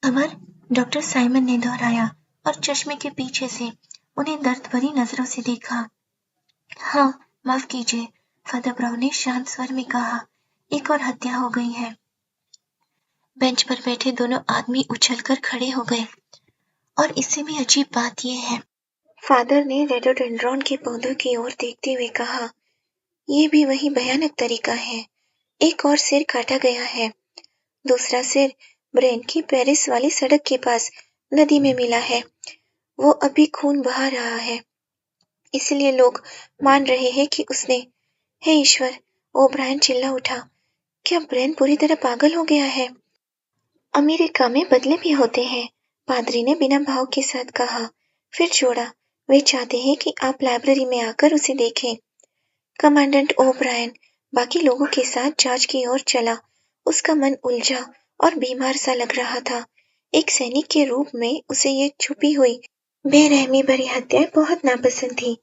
खबर? डॉक्टर साइमन ने दोहराया और चश्मे के पीछे से उन्हें दर्द भरी नजरों से देखा। हाँ, माफ कीजिए, फादर ब्राउन ने शांत स्वर में कहा, एक और हत्या हो गई है। बेंच पर बैठे दोनों आदमी उछलकर खड़े हो गए। और इससे भी अजीब बात यह है, फादर ने रेडोडेंड्रॉन के पौधों की ओर देखते हुए कहा, ये भी वही भयानक तरीका है। एक और सिर काटा गया है। दूसरा सिर ब्रेन की पेरिस वाली सड़क के पास नदी में मिला है। वो अभी खून बहा रहा है, इसलिए लोग मान रहे हैं कि उसने हे ईश्वर! ओब्रायन चिल्ला उठा। क्या ब्रेन पूरी तरह पागल हो गया है? अमेरिका में बदले भी होते हैं, पादरी ने बिना भाव के साथ कहा। फिर जोड़ा, वे चाहते हैं कि आप लाइब्रेरी में आकर उसे देखें। कमांडेंट ओब्रायन बाकी लोगों के साथ जांच की ओर चला। उसका मन उलझा और बीमार सा लग रहा था। एक सैनिक के रूप में उसे ये छुपी हुई बेरहमी भरी हत्याएं बहुत नापसंद थी।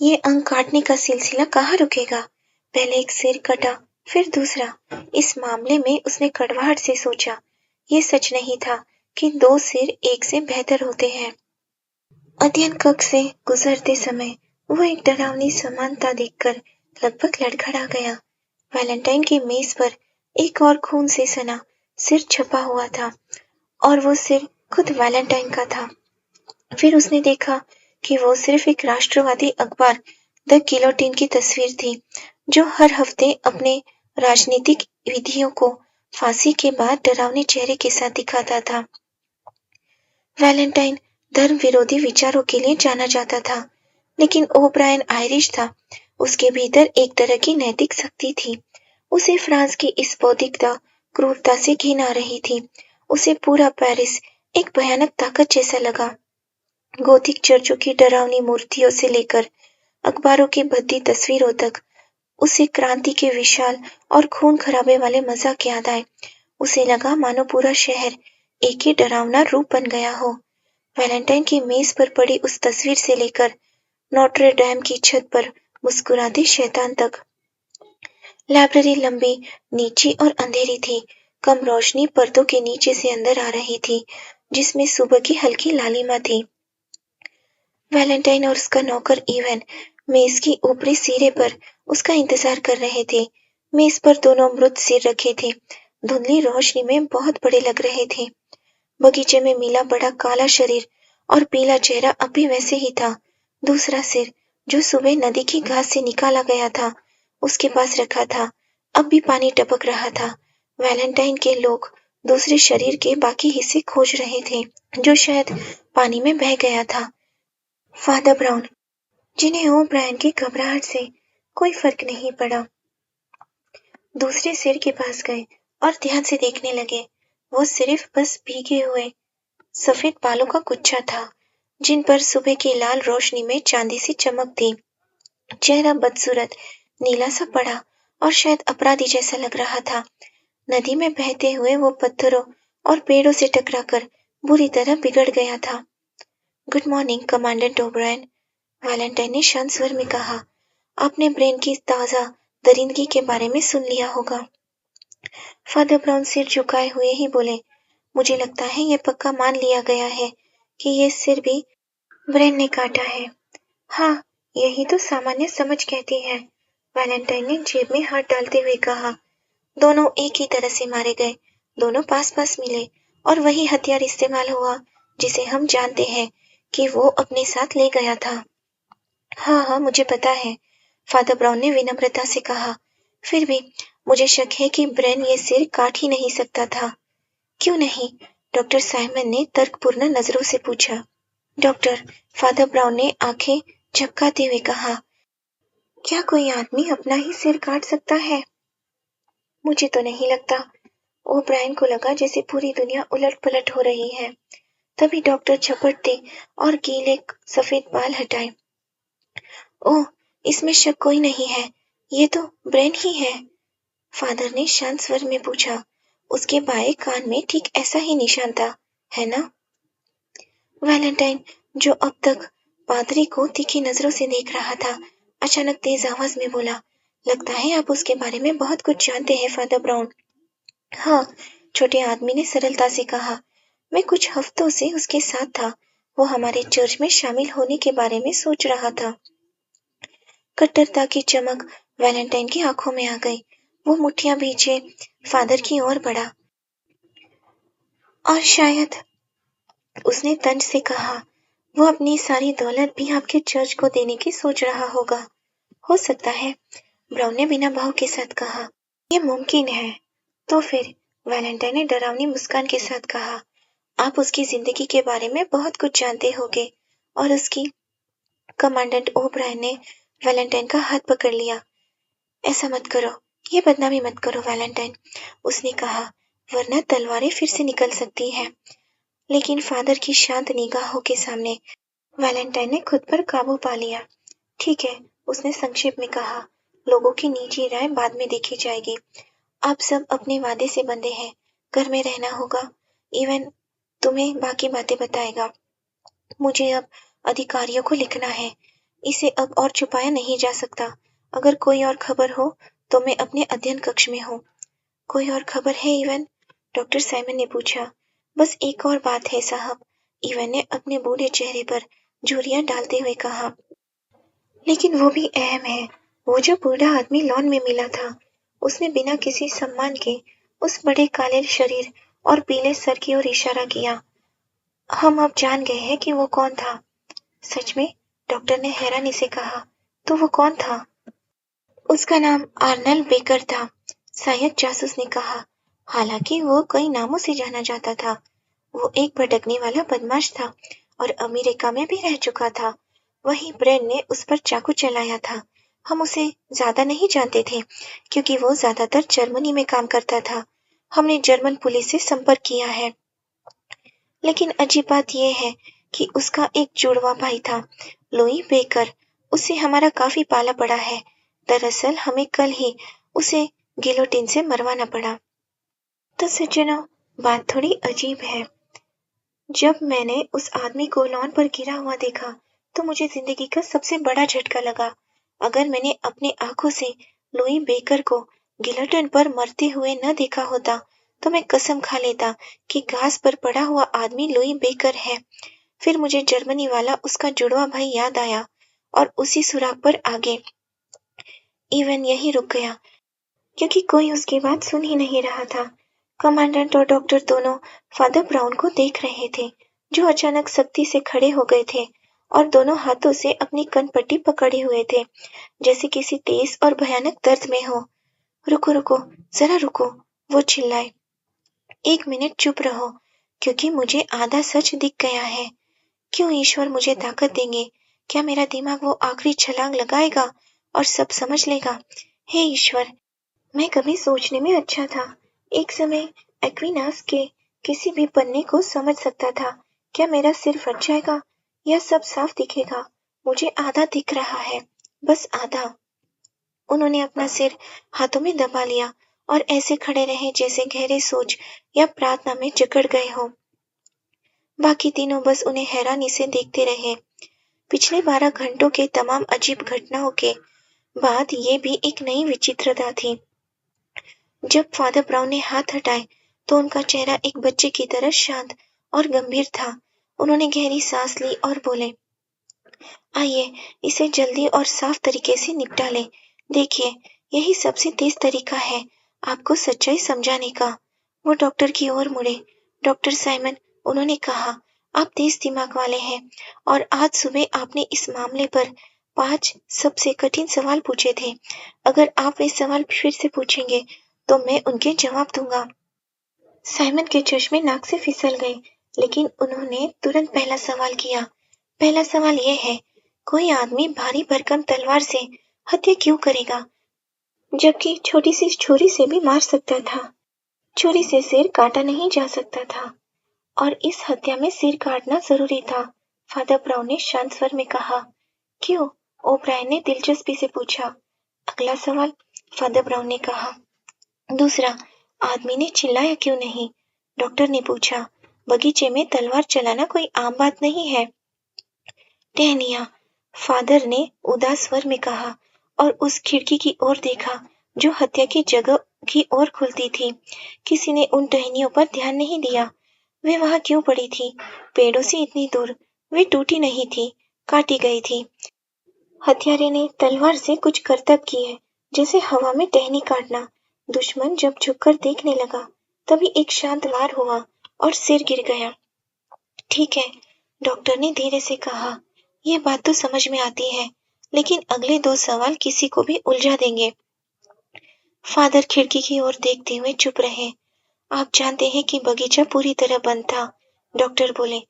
ये अंग काटने का सिलसिला कहाँ रुकेगा? पहले एक सिर कटा, फिर दूसरा। इस मामले में उसने कड़वाहट से सोचा, ये सच नहीं था कि 2 सिर एक से बेहतर होते हैं। अध्ययन कक्ष से गुजरते समय वो एक डरावनी समानता देखकर लगभग लड़खड़ा गया। वैलेंटाइन की मेज पर एक और खून से सना सिर छपा हुआ था और वो सिर खुद वैलेंटाइन का था। फिर उसने देखा कि वो सिर्फ एक राष्ट्रवादी अखबार द गिलोटिन की तस्वीर थी, जो हर हफ्ते अपने राजनीतिक विधियों को फांसी के बाद डरावने चेहरे के साथ दिखाता था। वैलेंटाइन धर्म विरोधी विचारों के लिए जाना जाता था, लेकिन ओब्रायन आयरिश था। उसके भीतर एक तरह की नैतिक शक्ति थी। उसे फ्रांस की इस बौद्धिकता, क्रूरता से घिन आ रही थी। उसे पूरा पेरिस एक भयानक ताकत जैसा लगा। गोथिक चर्चों की डरावनी मूर्तियों से लेकर अखबारों की भद्दी तस्वीरों तक उसे क्रांति के विशाल और खून खराबे वाले मजाक याद आए। उसे लगा मानो पूरा शहर एक ही डरावना रूप बन गया हो। वैलेंटाइन की मेज पर पड़ी उस तस्वीर से लेकर नोट्रे डैम की छत पर मुस्कुराते शैतान तक। लाइब्रेरी लंबी, नीची और अंधेरी थी। कम रोशनी पर्दों के नीचे से अंदर आ रही थी, जिसमें सुबह की हल्की लालिमा थी। वैलेंटाइन और उसका नौकर इवन मेज की ऊपरी सिरे पर उसका इंतजार कर रहे थे। मेज पर दोनों मृत सिर रखे थे, धुंधली रोशनी में बहुत बड़े लग रहे थे। बगीचे में मिला बड़ा काला शरीर और पीला चेहरा अब भी वैसे ही था। दूसरा सिर, जो सुबह नदी की घास से निकाला गया था, उसके पास रखा था। अब भी पानी टपक रहा था। वैलेंटाइन के लोग दूसरे शरीर के बाकी हिस्से खोज रहे थे, जो शायद पानी में बह गया था। फादर ब्राउन, जिन्हें ओब्रायन की घबराहट से कोई फर्क नहीं पड़ा, दूसरे सिर के पास गए और ध्यान से देखने लगे। वो सिर्फ बस भीगे हुए सफेद बालों का गुच्छा था, जिन पर सुबह की लाल रोशनी में चांदी सी चमक थी। चेहरा बदसूरत, नीला सा पड़ा और शायद अपराधी जैसा लग रहा था। नदी में बहते हुए वो पत्थरों और पेड़ों से टकराकर बुरी तरह बिगड़ गया था। Good morning, commandant O'Brien, Valentine ने शांत स्वर में कहा। आपने ब्रेन की ताजा दरिंदगी के बारे में सुन लिया होगा। फादर ब्राउन सिर झुकाए हुए ही बोले, मुझे लगता है ये पक्का मान लिया गया है कि ये सिर भी ब्रेन ने काटा है। हाँ, यही तो सामान्य समझ कहती है, वैलेंटाइन ने जेब में हाथ डालते हुए कहा। दोनों एक ही तरह से मारे गए, दोनों पास पास मिले और वही हथियार इस्तेमाल हुआ जिसे हम जानते हैं कि वो अपने साथ ले गया था। हाँ हाँ, मुझे पता है, फादर ब्राउन ने विनम्रता से कहा। फिर भी मुझे शक है कि ब्रेन ये सिर काट ही नहीं सकता था। क्यों नहीं? डॉक्टर साइमन ने तर्कपूर्ण नजरों से पूछा। डॉक्टर, फादर ब्राउन ने आंखें झपकाते हुए कहा, क्या कोई आदमी अपना ही सिर काट सकता है? मुझे तो नहीं लगता। ओब्रायन को लगा जैसे पूरी दुनिया उलट पलट हो रही है। तभी डॉक्टर झपटते और गीले सफेद बाल हटाए। ओह, इसमें शक कोई नहीं है, ये तो ब्रेन ही है, फादर ने शांत स्वर में पूछा। उसके बाएं कान में ठीक ऐसा ही निशान था, है ना? वैलेंटाइन, जो अब तक पादरी को तीखी नजरों से देख रहा था, अचानक तेज आवाज में बोला, लगता है आप उसके बारे में बहुत कुछ जानते हैं, फादर ब्राउन। हाँ, छोटे आदमी ने सरलता से कहा। मैं कुछ हफ्तों से उसके साथ था। वो हमारे चर्च में शामिल होने के बारे में सोच रहा था। कट्टरता की चमक वैलेंटाइन की आंखों में आ गई। वो मुट्ठियां भींचे फादर की ओर बढ़ा। और शायद, उसने तंज से कहा, वो अपनी सारी दौलत भी आपके चर्च को देने की सोच रहा होगा। हो सकता है, ब्राउन ने बिना भाव के साथ कहा। ये मुमकिन है। तो फिर, वैलेंटाइन ने डरावनी मुस्कान के साथ कहा, आप उसकी जिंदगी के बारे में बहुत कुछ जानते होंगे और उसकी। कमांडेंट ओब्रायन ने वैलेंटाइन का हाथ पकड़ लिया। ऐसा मत करो, ये बदनामी मत करो वैलेंटाइन, उसने कहा, वरना तलवारें फिर से निकल सकती हैं। लेकिन फादर की शांत निगाहों के सामने वैलेंटाइन ने खुद पर काबू पा लिया। ठीक है, उसने संक्षेप में कहा, लोगों की निजी राय बाद में देखी जाएगी। आप सब अपने वादे से बंधे हैं, घर में रहना होगा। इवन तुम्हें बाकी बातें बताएगा। मुझे अब अधिकारियों को लिखना है। इसे अब और छुपाया नहीं जा सकता। अगर कोई और खबर हो तो मैं अपने अध्ययन कक्ष में हूँ। कोई और खबर है इवन? डॉक्टर साइमन ने पूछा। बस एक और बात है साहब, इवन ने अपने बूढ़े चेहरे पर झुर्रियां डालते हुए कहा। लेकिन वो भी अहम है। वो जो बूढ़ा आदमी लॉन में मिला था, उसने बिना किसी सम्मान के उस बड़े काले शरीर और पीले सर की ओर इशारा किया। हम अब जान गए हैं कि वो कौन था। सच में? डॉक्टर ने हैरानी से कहा। तो वो कौन था? उसका नाम आर्नल्ड बेकर था, सहायक जासूस ने कहा। हालांकि वो कई नामों से जाना जाता था। वो एक भटकने वाला बदमाश था और अमेरिका में भी रह चुका था। वहीं ब्रेन ने उस पर चाकू चलाया था। हम उसे ज्यादा नहीं जानते थे क्योंकि वो ज्यादातर जर्मनी में काम करता था। हमने जर्मन पुलिस से संपर्क किया है। लेकिन अजीब बात यह है कि उसका एक जुड़वा भाई था, लुई बेकर। उससे हमारा काफी पाला पड़ा है। दरअसल हमें कल ही उसे गिलोटिन से मरवाना पड़ा। तो सज्जनों, बात थोड़ी अजीब है। जब मैंने उस आदमी को लॉन पर गिरा हुआ देखा तो मुझे जिंदगी का सबसे बड़ा झटका लगा। अगर मैंने अपनी आंखों से लुई बेकर को गिलोटिन पर मरते हुए न देखा होता तो मैं कसम खा लेता कि घास पर पड़ा हुआ आदमी लुई बेकर है। फिर मुझे जर्मनी वाला उसका जुड़वा भाई याद आया और उसी सुराग पर आगे। इवन यहीं रुक गया क्योंकि कोई उसकी बात सुन ही नहीं रहा था। कमांडेंट और डॉक्टर दोनों फादर ब्राउन को देख रहे थे, जो अचानक सख्ती से खड़े हो गए थे और दोनों हाथों से अपनी कनपट्टी पकड़े हुए थे, जैसे किसी तेज और भयानक दर्द में हो। रुको रुको, जरा रुको, वो चिल्लाए। एक मिनट चुप रहो, क्योंकि मुझे आधा सच दिख गया है। क्यों ईश्वर मुझे ताकत देंगे? क्या मेरा दिमाग वो आखिरी छलांग लगाएगा और सब समझ लेगा? हे ईश्वर, मैं कभी सोचने में अच्छा था। एक समय एक्विनास के किसी भी पन्ने को समझ सकता था। क्या मेरा सिर फट जाएगा या सब साफ दिखेगा? मुझे आधा दिख रहा है, बस आधा। उन्होंने अपना सिर हाथों में दबा लिया और ऐसे खड़े रहे जैसे गहरे सोच या प्रार्थना में जकड़ गए हों। बाकी तीनों बस उन्हें हैरानी से देखते रहे। पिछले 12 घंटों के तमाम अजीब घटनाओं के बाद ये भी एक नई विचित्रता थी। जब फादर ब्राउन ने हाथ हटाए तो उनका चेहरा एक बच्चे की तरह शांत और गंभीर था। उन्होंने गहरी सांस ली और बोले, आइए इसे जल्दी और साफ तरीके से निपटा लें। देखिए, यही सबसे तेज तरीका है आपको सच्चाई समझाने का। वो डॉक्टर की ओर मुड़े। डॉक्टर साइमन, उन्होंने कहा, आप तेज दिमाग वाले हैं और आज सुबह आपने इस मामले पर 5 सबसे कठिन सवाल पूछे थे। अगर आप वे सवाल फिर से पूछेंगे तो मैं उनके जवाब दूंगा। साइमन के चश्मे नाक से फिसल गए, लेकिन उन्होंने तुरंत पहला सवाल किया। पहला सवाल यह है, कोई आदमी भारी भरकम तलवार से हत्या क्यों करेगा, जबकि छोटी सी छुरी से भी मार सकता था? छुरी से सिर काटा नहीं जा सकता था और इस हत्या में सिर काटना जरूरी था। फादर ब्राउन ने शांत स्वर में कहा। क्यों? ओब्रायन ने दिलचस्पी से पूछा। अगला सवाल, फादर ब्राउन ने कहा। दूसरा, आदमी ने चिल्लाया क्यों नहीं? डॉक्टर ने पूछा। बगीचे में तलवार चलाना कोई आम बात नहीं है। टहनिया, फादर ने उदास स्वर में कहा और उस खिड़की की ओर देखा जो हत्या की जगह की ओर खुलती थी। किसी ने उन टहनियों पर ध्यान नहीं दिया। वे वहां क्यों पड़ी थी? पेड़ों से इतनी दूर। वे टूटी नहीं थी, काटी गई थी। हत्यारे ने तलवार से कुछ करतब किए, जैसे हवा में टहनी काटना। दुश्मन जब झुककर देखने लगा, तभी एक शांत वार हुआ और सिर गिर गया। ठीक है, डॉक्टर ने धीरे से कहा, यह बात तो समझ में आती है, लेकिन अगले 2 सवाल किसी को भी उलझा देंगे। फादर खिड़की की ओर देखते हुए चुप रहे। आप जानते हैं कि बगीचा पूरी तरह बंद था, डॉक्टर बोले।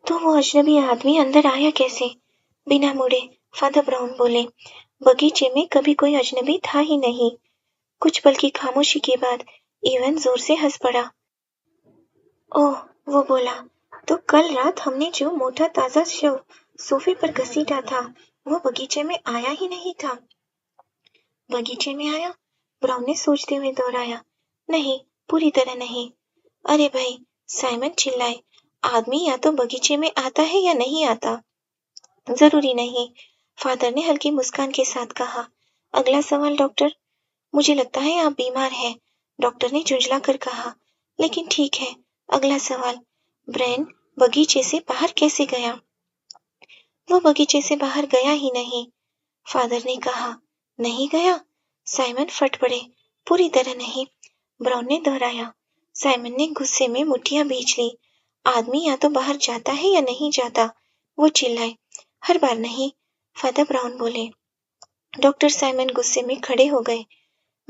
तो वो अजनबी आदमी अंदर आया कैसे? बिना मुड़े फादर ब्राउन बोले, बगीचे में कभी कोई अजनबी था ही नहीं। कुछ पल की खामोशी के बाद इवन जोर से हंस पड़ा। ओह, वो बोला, तो कल रात हमने जो मोटा ताजा शव सोफे पर घसीटा था, वो बगीचे में आया ही नहीं था। बगीचे में आया? ब्राउन ने सोचते हुए दोहराया। नहीं, पूरी तरह नहीं। अरे भाई, साइमन चिल्लाए, आदमी या तो बगीचे में आता है या नहीं आता। जरूरी नहीं, फादर ने हल्की मुस्कान के साथ कहा। अगला सवाल डॉक्टर। मुझे लगता है आप बीमार हैं, डॉक्टर ने झुंझला कर कहा। लेकिन ठीक है, अगला सवाल। ब्रेन बगीचे से बाहर कैसे गया? वो बगीचे से बाहर गया ही नहीं, फादर ने कहा। नहीं गया? साइमन फट पड़े। पूरी तरह नहीं, ब्राउन ने दोहराया। साइमन ने गुस्से में मुट्ठियां भींच ली। आदमी या तो बाहर जाता है या नहीं जाता, वो चिल्लाए। हर बार नहीं, फादर ब्राउन बोले। डॉक्टर साइमन गुस्से में खड़े हो गए।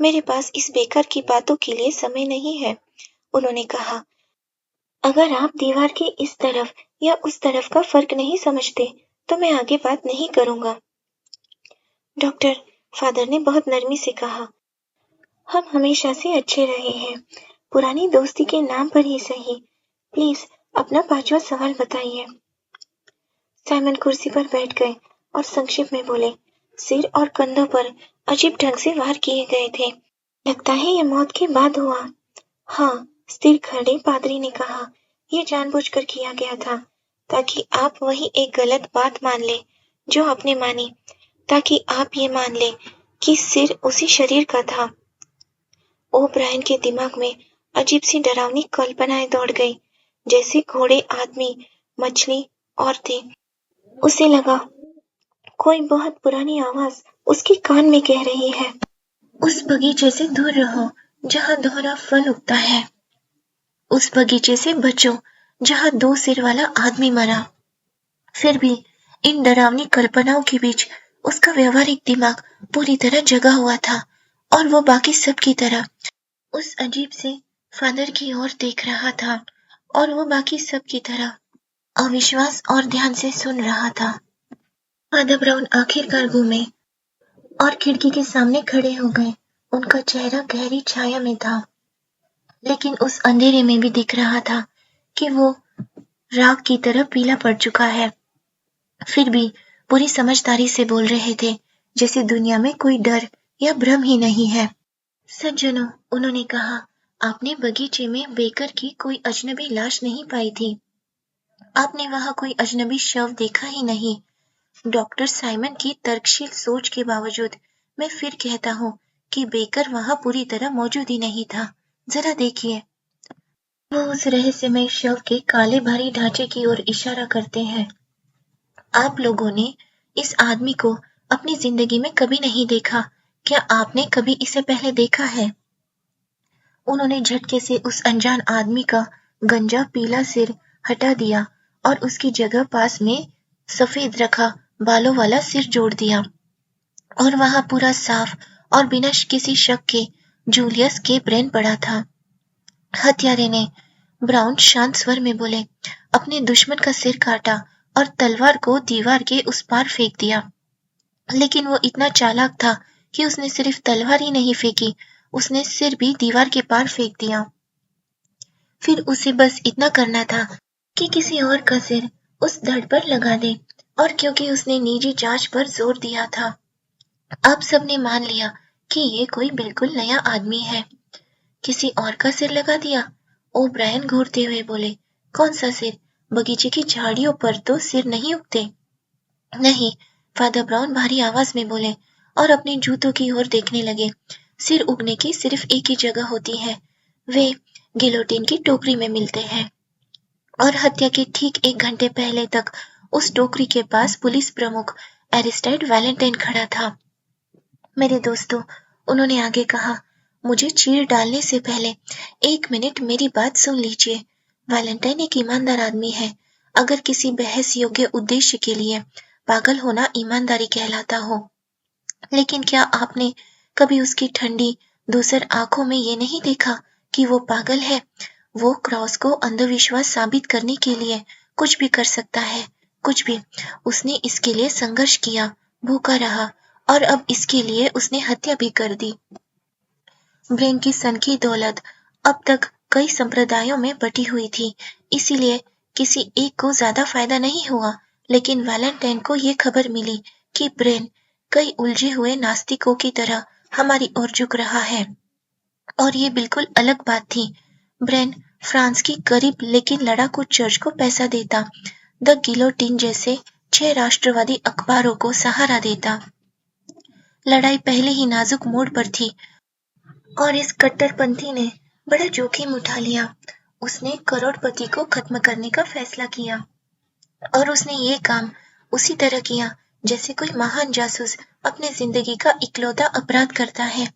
मेरे पास इस बेकार की बातों के लिए समय नहीं है, उन्होंने कहा। अगर आप दीवार के इस तरफ या उस तरफ का फर्क नहीं समझते, तो मैं आगे बात नहीं करूंगा। डॉक्टर, फादर ने बहुत नरमी से कहा, हम हमेशा से अच्छे रहे हैं, पुरानी दोस्ती के नाम पर ही सही। प्लीज अपना पांचवा सवाल बताइए। साइमन कुर्सी पर बैठ गए और संक्षेप में बोले, सिर और कंधों पर अजीब ढंग से वार किए गए थे। लगता है ये मौत के बाद हुआ। हाँ, स्थिर खड़े पादरी ने कहा, ये जानबूझकर किया गया था, ताकि आप वही एक गलत बात मान ले जो आपने मानी, ताकि आप ये मान ले कि सिर उसी शरीर का था। ओब्रायन के दिमाग में अजीब सी डरावनी कल्पनाएं दौड़ गई, जैसे घोड़े, आदमी, मछली, औरतें। उसे लगा कोई बहुत पुरानी आवाज उसके कान में कह रही है, उस बगीचे से दूर रहो जहाँ दोहरा फल उगता है। उस बगीचे से बचो जहाँ दो सिर वाला आदमी मरा। फिर भी इन डरावनी कल्पनाओं के बीच उसका व्यवहारिक दिमाग पूरी तरह जगा हुआ था, और वो बाकी सब की तरह उस अजीब से फादर की ओर देख रहा था, और वो बाकी सब की तरह अविश्वास और ध्यान से सुन रहा था। फादर ब्राउन आखिरकार घूमे और खिड़की के सामने खड़े हो गए। उनका चेहरा गहरी छाया में था, लेकिन उस अंधेरे में भी दिख रहा था कि वो राख की तरह पीला पड़ चुका है। फिर भी पूरी समझदारी से बोल रहे थे, जैसे दुनिया में कोई डर या भ्रम ही नहीं है। सज्जनों, उन्होंने कहा, आपने बगीचे में बेकर की कोई अजनबी लाश नहीं पाई थी। आपने वहां कोई अजनबी शव देखा ही नहीं। डॉक्टर साइमन की तर्कशील सोच के बावजूद मैं फिर कहता हूँ कि बेकर वहां पूरी तरह मौजूद ही नहीं था। जरा देखिए। वो उस रहस्यमय शव के काले भारी ढांचे की ओर इशारा करते हैं। आप लोगों ने इस आदमी को अपनी जिंदगी में कभी नहीं देखा। क्या आपने कभी इसे पहले देखा है? उन्होंने झटके से उस अनजान आदमी का गंजा पीला सिर हटा दिया और उसकी जगह पास में सफेद रखा बालों वाला सिर जोड़ दिया, और वहां पूरा साफ और बिना किसी शक के जूलियस के ब्रेन पड़ा था। हत्यारे ने, ब्राउन शांत स्वर में बोले, अपने दुश्मन का सिर काटा और तलवार को दीवार के उस पार फेंक दिया। लेकिन वो इतना चालाक था कि उसने सिर्फ तलवार ही नहीं फेंकी, उसने सिर भी दीवार के पार फेंक दिया। फिर उसे बस इतना करना था कि किसी और का सिर उस धड़ पर लगा दे, और क्योंकि उसने निजी जांच पर जोर दिया था, आप सबने मान लिया कि ये कोई बिल्कुल नया आदमी है। किसी और का सिर लगा दिया? ओब्रायन घूरते हुए बोले, कौन सा सिर? बगीचे की झाड़ियों पर तो सिर नहीं उगते। नहीं, फादर ब्राउन भारी आवाज में बोले और अपने जूतों की ओर देखने लगे। सिर उगने की सिर्फ एक ही जगह होती है, वे गिलोटिन की टोकरी में मिलते हैं। और हत्या के ठीक 1 घंटे पहले तक उस टोकरी के पास पुलिस प्रमुख एरिस्टाइड वैलेंटाइन खड़ा था। मेरे दोस्तों, उन्होंने आगे कहा, मुझे चीर डालने से पहले 1 मिनट मेरी बात सुन लीजिए। वैलेंटाइन एक ईमानदार आदमी है। अगर किसी बहस योग्य उद्देश्य के लिए पागल होना ईमानदारी कहलाता हो, लेकिन क्या आपने कभी उसकी ठंडी दूसर आंखों में ये नहीं देखा कि वो पागल है? वो क्रॉस को अंधविश्वास साबित करने के लिए कुछ भी कर सकता है, कुछ भी। उसने इसके लिए संघर्ष किया, भूखा रहा और अब इसके लिए उसने हत्या भी कर दी। ब्रेन की सनकी दौलत अब तक कई संप्रदायों में बटी हुई थी, इसीलिए किसी एक को ज्यादा फायदा नहीं हुआ। लेकिन वैलेंटाइन को ये खबर मिली कि ब्रेन कई उलझे हुए नास्तिकों की तरह हमारी ओर झुक रहा है, और ये बिल्कुल अलग बात थी। ब्रेन फ्रांस की गरीब लेकिन लड़ाकू चर्च को पैसा देता, द गिलोटिन जैसे 6 राष्ट्रवादी अखबारों को सहारा देता। लड़ाई पहले ही नाजुक मोड़ पर थी और इस कट्टरपंथी ने बड़ा जोखिम उठा लिया। उसने करोड़पति को खत्म करने का फैसला किया, और उसने ये काम उसी तरह किया जैसे कोई महान जासूस अपनी जिंदगी का इकलौता अपराध करता है।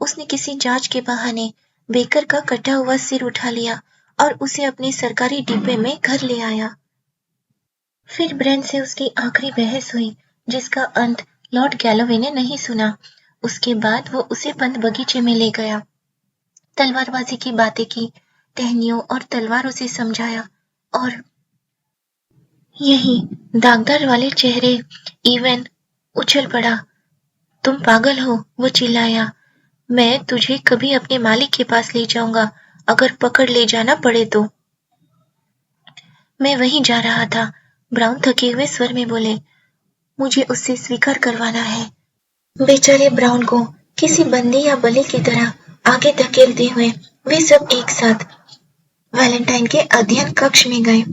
उसने किसी जांच के बहाने बेकर का कटा हुआ सिर उठा लिया और उसे अपने सरकारी डिब्बे में घर ले आया। फिर ब्रेन से उसकी आखिरी बहस हुई, जिसका अंत लॉर्ड गैलोवे ने नहीं सुना। उसके बाद वो उसे बंद बगीचे में ले गया, तलवारबाजी की बातें की, टहनियों और तलवारों से समझाया, और यही दागदार वाले चेहरे। इवन उछल पड़ा। तुम पागल हो, वो चिल्लाया। मैं तुझे कभी अपने मालिक के पास ले जाऊंगा, अगर पकड़ ले जाना पड़े तो। मैं वहीं जा रहा था, ब्राउन थके हुए स्वर में बोले। मुझे उससे स्वीकार करवाना है। बेचारे ब्राउन को किसी बंदी या बलि की तरह आगे धकेलते हुए वे सब एक साथ वैलेंटाइन के अध्ययन कक्ष में गए।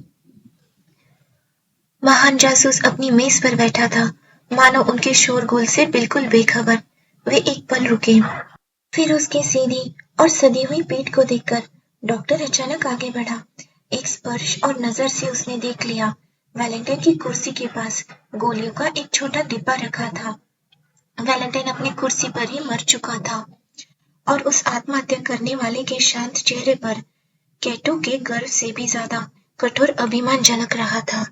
महान जासूस अपनी मेज पर बैठा था, मानो उनके शोरगुल से बिल्कुल बेखबर। वे एक पल रुके, फिर उसकी सीधी और सदी हुई पीठ को देखकर डॉक्टर अचानक आगे बढ़ा। एक स्पर्श और नजर से उसने देख लिया, वैलेंटाइन की कुर्सी के पास गोलियों का एक छोटा डिब्बा रखा था। वैलेंटाइन अपनी कुर्सी पर ही मर चुका था, और उस आत्महत्या करने वाले के शांत चेहरे पर कैटो के गर्व से भी ज्यादा कठोर अभिमान झलक रहा था।